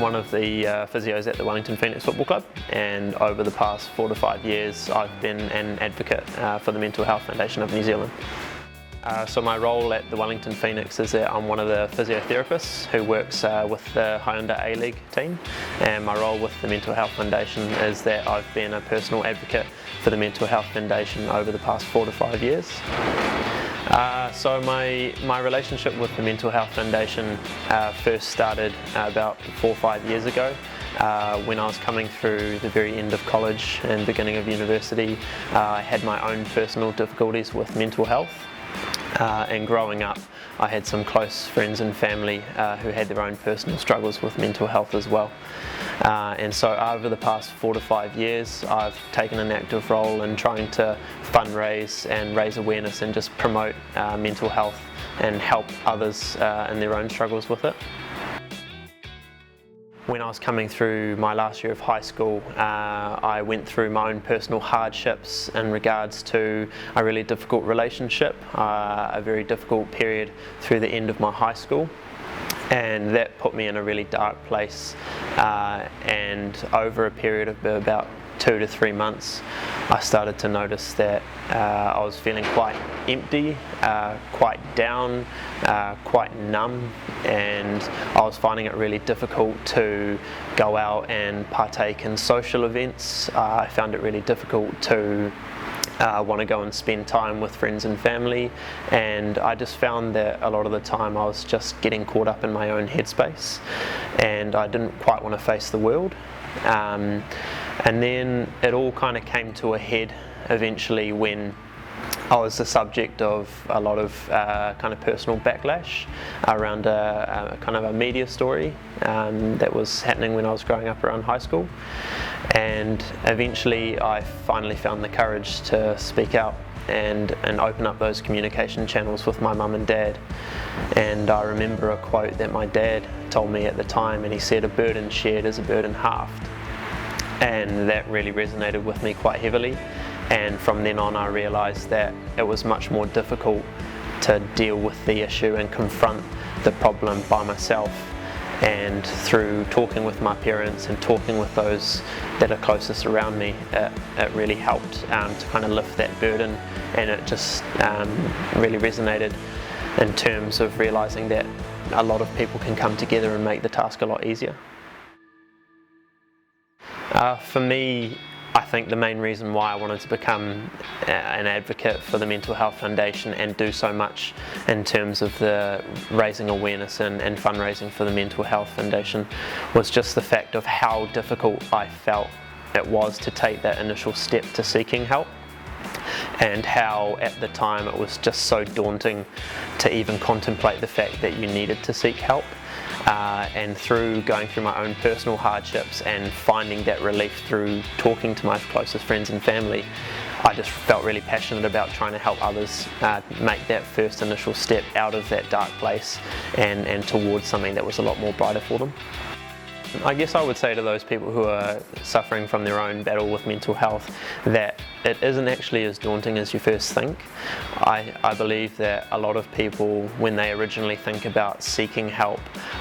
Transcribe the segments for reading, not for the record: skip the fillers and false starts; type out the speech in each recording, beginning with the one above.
one of the physios at the Wellington Football Club, and over the past 4 to 5 years I've been an advocate for the Mental Health Foundation of New Zealand. So my role at the Wellington Phoenix is that I'm one of the physiotherapists who works with the Hyundai A-League team, and my role with the Mental Health Foundation is that I've been a personal advocate for the Mental Health Foundation over the past 4 to 5 years. So my relationship with the Mental Health Foundation first started about 4 or 5 years ago. When I was coming through the very end of college and beginning of university, I had my own personal difficulties with mental health. And growing up, I had some close friends and family who had their own personal struggles with mental health as well. And so over the past 4 to 5 years, I've taken an active role in trying to fundraise and raise awareness and just promote mental health and help others in their own struggles with it. When I was coming through my last year of high school, I went through my own personal hardships in regards to a really difficult relationship, a very difficult period through the end of my high school, and that put me in a really dark place. And over a period of about 2 to 3 months, I started to notice that I was feeling quite empty, quite down, quite numb, and I was finding it really difficult to go out and partake in social events. I found it really difficult to want to go and spend time with friends and family, and I just found that a lot of the time I was just getting caught up in my own headspace, and I didn't quite want to face the world. And then it all kind of came to a head eventually when I was the subject of a lot of kind of personal backlash around a kind of a media story that was happening when I was growing up around high school. And eventually I finally found the courage to speak out and open up those communication channels with my mum and dad. And I remember a quote that my dad told me at the time, and he said, "A burden shared is a burden halved." And that really resonated with me quite heavily, and from then on I realised that it was much more difficult to deal with the issue and confront the problem by myself. And through talking with my parents and talking with those that are closest around me, it really helped to kind of lift that burden, and it just really resonated in terms of realising that a lot of people can come together and make the task a lot easier. For me, I think the main reason why I wanted to become an advocate for the Mental Health Foundation and do so much in terms of the raising awareness and fundraising for the Mental Health Foundation was just the fact of how difficult I felt it was to take that initial step to seeking help, and how at the time it was just so daunting to even contemplate the fact that you needed to seek help. And through going through my own personal hardships and finding that relief through talking to my closest friends and family, I just felt really passionate about trying to help others make that first initial step out of that dark place and towards something that was a lot more brighter for them. I guess I would say to those people who are suffering from their own battle with mental health that it isn't actually as daunting as you first think. I believe that a lot of people, when they originally think about seeking help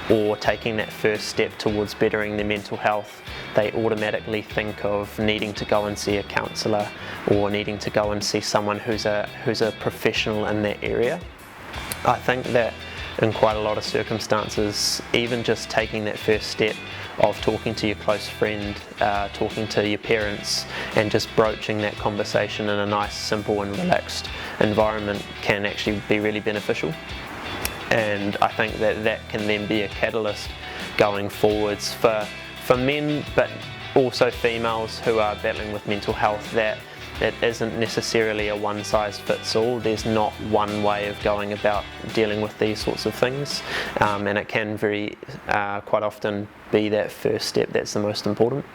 or taking that first step towards bettering their mental health, they automatically think of needing to go and see a counsellor or needing to go and see someone who's a professional in that area. I think that in quite a lot of circumstances, even just taking that first step of talking to your close friend, talking to your parents, and just broaching that conversation in a nice, simple and relaxed environment can actually be really beneficial. And I think that that can then be a catalyst going forwards for men, but also females who are battling with mental health, that it isn't necessarily a one-size-fits-all. There's not one way of going about dealing with these sorts of things, and it can quite often be that first step that's the most important.